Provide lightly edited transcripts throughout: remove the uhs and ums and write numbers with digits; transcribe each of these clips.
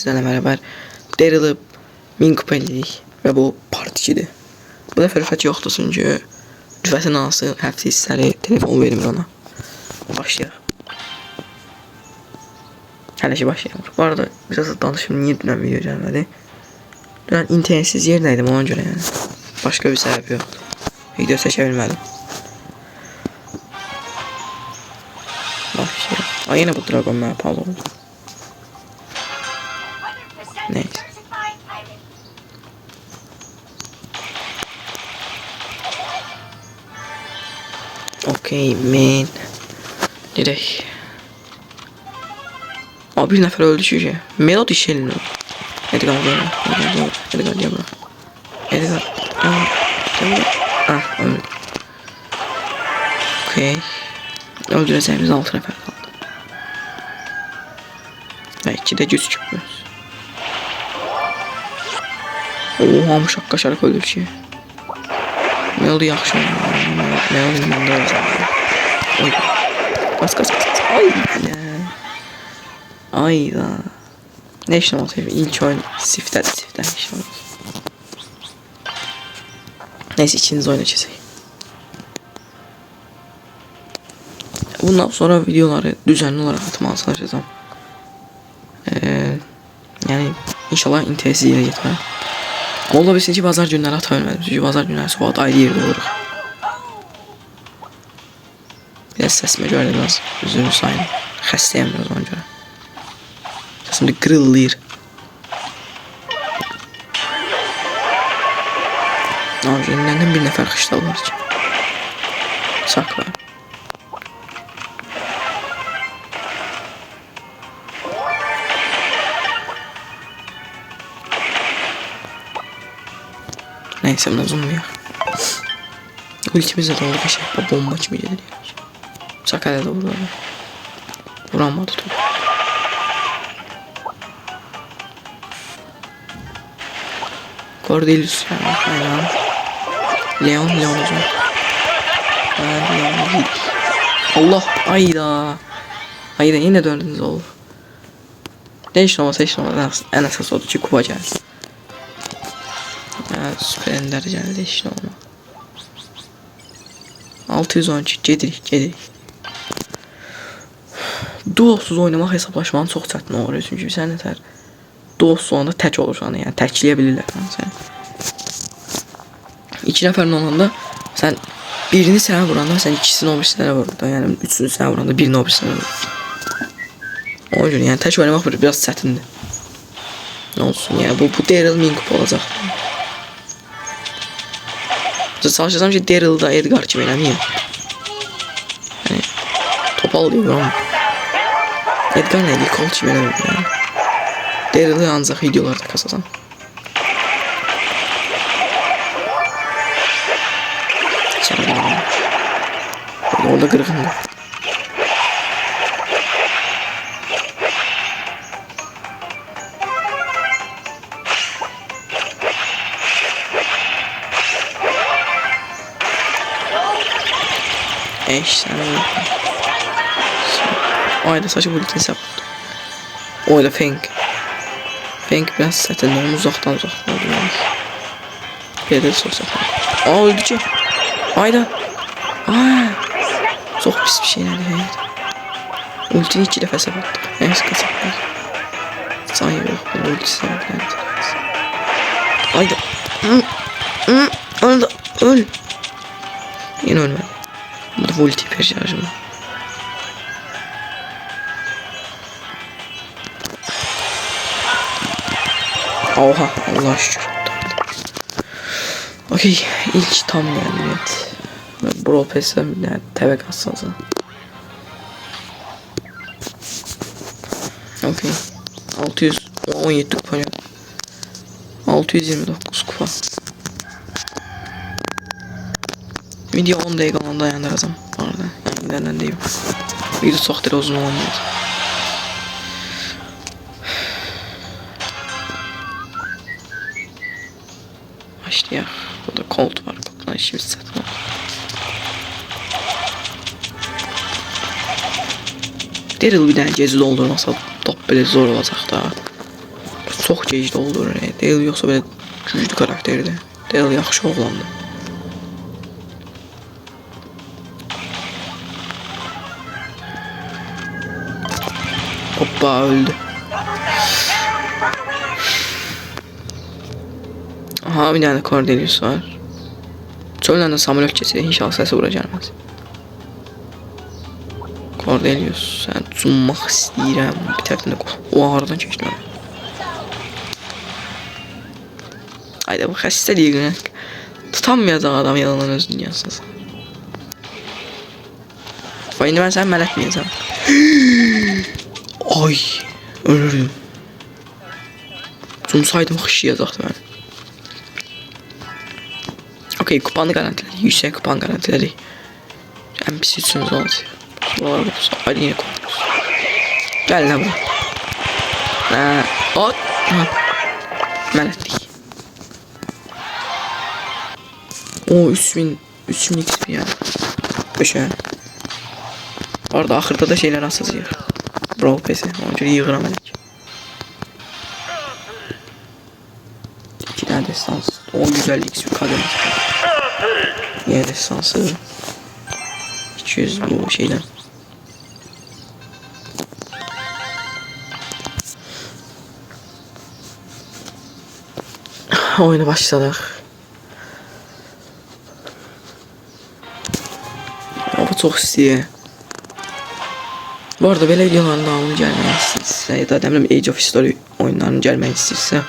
sizlerle beraber Daryl'ı min-kup elədik və bu part 2'dir. Bu dəfə Rüfət yoxdur çünki Rüfətin anası həftə hissəli telefon vermir ona. Başlayaq. Hələ ki başlayamır. Bu arada biraz danışım, niyə dünən video gəlmədi? Dünən internetsiz yerdəydim ona görə yəni. Başqa bir səbəb yoxdur. Video çəkə bilmədim. Başlayaq. Ay yenə bu dragon mənə pal oldu. Neyse. Okay man. Direkt. Aa bir nəfər öldü çünki. Melody Shell'in öldü. Edgar diye bırak. Edgar diye bırak. Edgar. Ah öldü. Okay. Öldüreceğimiz 6 nəfər kaldı. Ve 2'de güz çıkmıyoruz. Oha mı şakkaşarak öldü ki. Melody yaxşı oynuyor. Melody'nin bende olacağım. Oy. Kas. Ay ya. Ay da. Ne işin oldu? İlk oyun Sif'ten işin oldu. Neyse ikinci oyuna geçelim. Bundan sonra videoları düzenli olarak atmaya çalışacağım. Yani inşallah internetsiz yere gitmem. Ama ola bilsin ki bazar günləri ata bilmədim. Çünki bazar günləri soğuk ayrı yerdə oluruq. Biraz sesime görə biraz üzrünü sayın. Xəstəyəm biraz ona görə. Sesim de qırılır. Abi yeniləndən bir nəfər xışda olar ki. Saklar. Neyse buna zoomlayaq. Ultimizdə də oldu şey. Bomba kimi gedir yani. Sakarya da vurdu. Vuramadı top. Cordelius yani. Aynen. Leon hocam. Leon. Allah ayda. Ayda yine döndünüz oğlum. Değişti olmaz. En esas oldu ki kupa gelsin. Süper ender geldi işte olma. 612 gedirik. Duosuz oynamaq hesablaşmanın çox çətin olur. Çünki sən nətər duosuz olanda tək olursan, yəni təkləyə bilirlər səni. 2 nəfərin olanda sən birini sənə vuranda sən ikisini o birisine vururdu. Yəni üçünü sənə vuranda birini o birisine vururdu. Ona görə yəni tək oynamaq biraz çətindir. Nə olsun yəni bu Daryl min-kup olacaq. Çalışacağım ki Daryl'da Edgar kimi eləməyim. Yəni topal deyim ama Edgar nə kol kimi eləməyim yəni. Daryl'ı ancaq videolarda kasacağım. Orada qırğın var. Sen ayda saçı bulutun sapıttı. Oyla Feng biraz zaten onu uzaktan öldürmüş. Pedal sorsa. Öldü ki. Ayda. Çok pis bir şey yani. Ultini 2 dəfə sapıttı. Neyse kaçaklar. Sayı yok. Bu ultisi sapıttı. Ayda. Öl. Yine ölmedi. Bu da ulti per şarjım. Oha Allah şükür. Okey ilk tam yani evet. Brawl Pass'e yani TV kassanız. Okey 617 kupa 629 kupa. Video 10 dakika ona dayandıracağım bu arada. Yani ileriden değil. Video çok da uzun olmuyor. Başlayaq. Burada Colt var. Colt'dan işimiz satın alır. Daryl bir dənə gezi doldurmasa top belə zor olacaq da. Çox gec oldu. Dale yoxsa belə güclü karakterdir. Dale yaxşı oğlandı. Hoppa öldü. Aha bir tane Cordelius var. Çölden de Samuel geçiyor. İnşallah sesi buraya gelmez. Cordelius sen sunmaq istəyirəm. Bir tərəfdən də o ağırdan keçdi. Hayda bu xəstə deyil. Tutamayacaq adam yalanın öz dünyasında. Vay indi mən səni mələtməyəcəm. Ay ölürüm. Tunsaydım xışlayacaqdı mən. Okey kupanı garantilədik. Yüksək kupan garantilədik. Ən pis üçünüz oldu. Sonra bu hadi yine koyuyoruz. Gel lan buraya. At. Ben ettik. O 3000 XP ya. Köşe. Orada ahırda da şeyler asılıyor. Brawl Pass'i. Onun için yığıram elik. 2 tane destans. O 150 XP kademesi. Yine destansı. 200 bu şeyden. Oyuna başladık. Ama çok istəyir. Bu arada belə videoların davamını gəlmək istəyirsə ya da demirəm Age of History oyunlarının gəlmək istəyirsə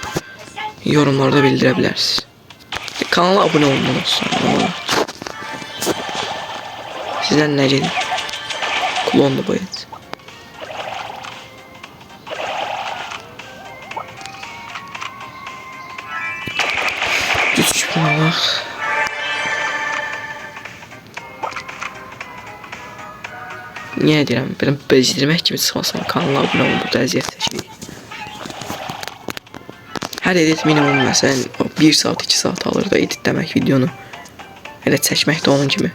yorumlarda bildirə bilərsiniz. Kanala abunə olmalı olsun. Sizdən nə gedir? Klondu bu et. Küçük Allah. Niye deyirəm? Belə bezdirmək kimi çıxmasın. Kanala abunə olun, burada əziyyət çəkirik. Hər edit minimum məsələn 1 saat 2 saat alır da editləmək videonu. Elə çəkmək də onun kimi.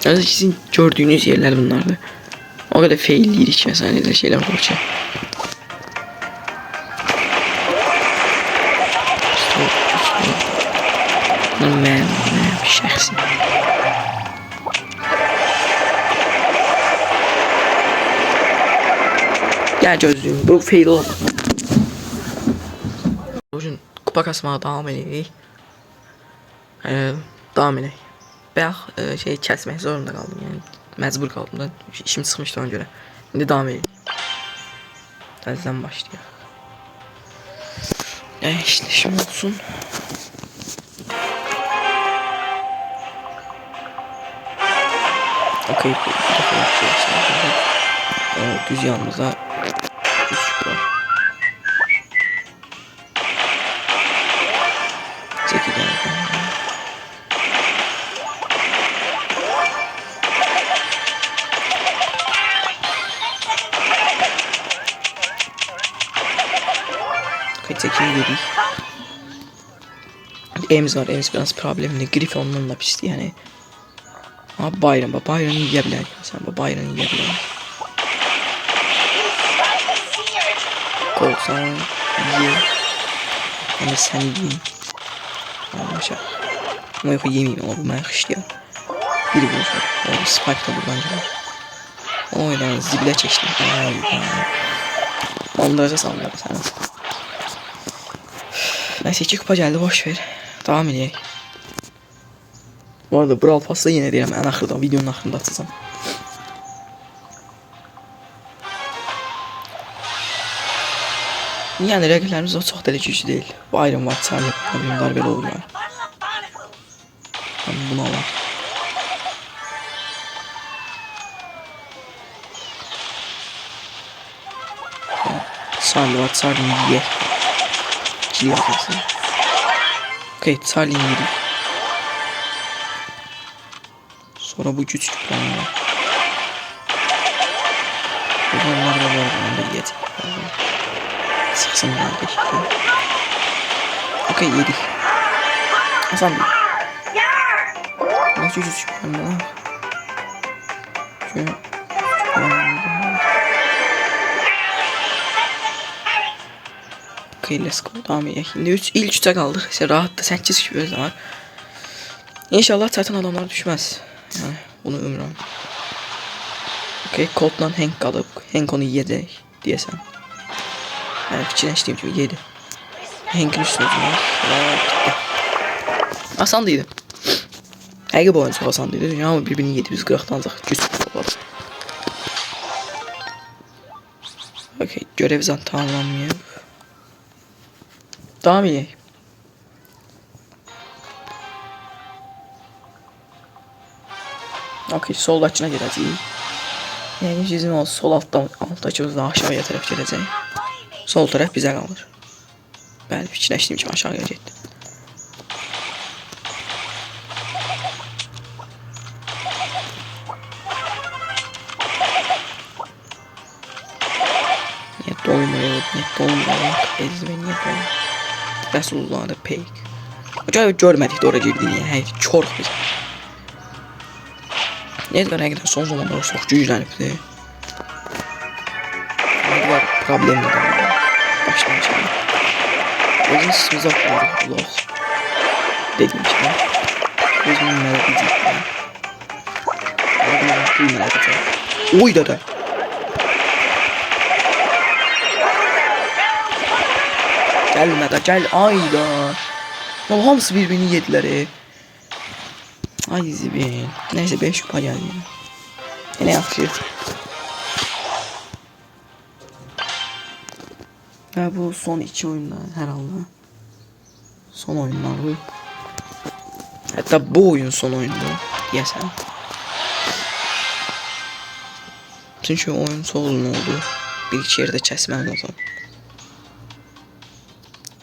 Yani sizin gördüğünüz yerler bunlardı. O kadar failleyirik mesela öyle şeyler olur ki. Ben şahsi. Gel gözlüğüm bu fail oldu. Bugün kupa kasmağa devam edelim. Devam edelim. Bayaq şey kəsmək zorunda qaldım, yəni məcbur qaldım da işim çıxmışdı ona görə. İndi davam edelim. Təzədən başlayaq. İşləşim olsun. Okey, düz yanımızda küçük var. Çəkilən. Çekim yedik. Ems var, Ems biraz problemli. Griff onunla pisdi yani. Ama Byron'ı yiyebilir. Sen bu Byron'ı yiyebilir. Kolsan ye. Ama sen yiyin. Anlaşa. Ama yok yemeyeyim ama bu bana kışlıyor. Biri vurur. O Spike da buradan gelir. Oydan zibile çeştim. Onları da sallıyor sana. Neyse 2 kupa geldi, boş ver. Devam edelim. Bu arada Brawl Pass'ı yine deyirəm ən axırda, videonun axırında açacağım. Yəni rəqiblərimiz o çox da güclü deyil. Bu Iron var, Charlie, bunlar belə olurlar. Bunu alalım. Charlie var, Charlie ye. İkili yaparsın. Okey, Charlie'ni yedik. Sonra bu güç küplerini var. Bunlar da var, bunu da yedik. Sıksın geldik. Okey, yedik. Hasan değil. Nasıl güç küplerini var? Şöyle. Okey, let's go. Devam edelim. Şimdi ilk 3'e kaldık. İşte rahat da 8 kişi özde var. İnşallah zaten adamlar düşmez. Yani bunu ümrüm. Okey, Colt'la Hank kalıp Hank onu yedi diyesen. Yani fikirleştiğim gibi yedi. Hank'in üstüne var. Asan değildi. Həqiqi bu oyun çox asan deyil. Dünya ama birbirini 740'dan ancaq güc var. Okey, görev zaten tamamlanmıyor. Devam edək. Okey, soldakına gedəcəyik. Yəni bizim o sol altdakımız da aşağıya tərəf gedəcək. Sol tərəf bizə qalır. Bəli, fikirləşdiyim kimi aşağıya getdi. Dolmayak ezmeniye falan. Resulullah'da pek. Acayip görmedik de oraya girdiğini ya. Hayır, çok güzel. Neyse ben hakikaten son zamanlarda çok güçlenipti. Ne var problemli de var. Başlamışım. Özün sisimizi atmadı. Allah. Dediğim gibi. Özünün merak edecek. Özünün merak edecek. Oy da. Gelme da gel ayda. Ya hamısı birbirini yediler. Ay zibin. Neyse 5 kupa geldi. Yine yaxşı. Ya bu son 2 oyunlar herhalde. Son oyunlar bu. Hatta bu oyun son oyundu. Yesen. Çünkü oyun solun oldu. Bir iki yerde kesmem lazım.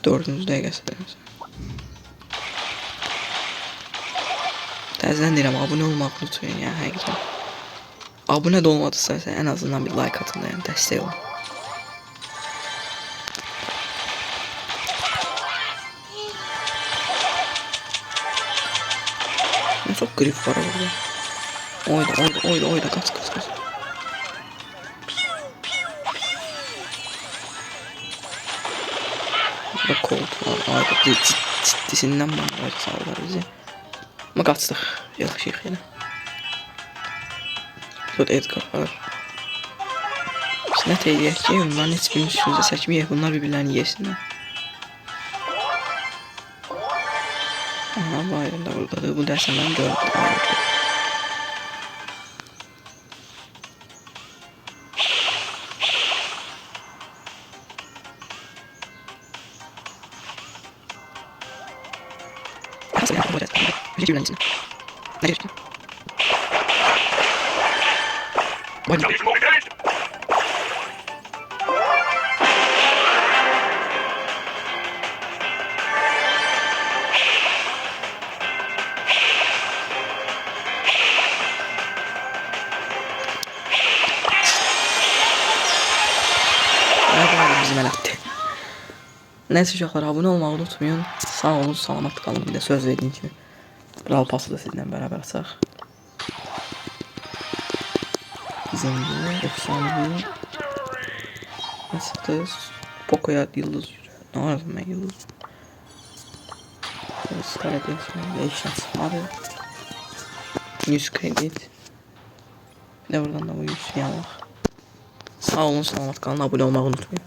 4. dəqiqəsidir. Təzədən deyirəm, abunə olmaq unutmayın ya, həqiqətən. Abunə də olmadısa, ən azından bir like atın da, yəni dəstək olun. Çok grip var orada. Oyda, kaç. Burada Colt var, ayda ciddisindən bana sağlar bizi. Ama qaçdıq, yaxşıyıq yenə. Burada Edgar var. Biz nə deyək ki, onların heç birinin üstümüzə çəkməyək, bunlar bir-birlərini yesinlər. Aha, bu ayrım da buradadır, bu dərsən mən gördüm. Gdzie granicy? Nadziewki. Ładnie. Bizim elədi. Neyse uşaqlar, abunə olmağı unutmayın. Sağ olun, salamat qalın. Bir də söz verdiyim kimi. Brawl Pass'ı da sizinle beraber açaq. Zengin, efsanevi. Nasıl Poco'ya yıldız yürü. Ne var ben yıldız? Scarlet Express'e şansmadı. 100 kredi. Ne buradan da bu 100 yanlış. Sağ olun, selamat kalın. Abone olmayı unutmayın.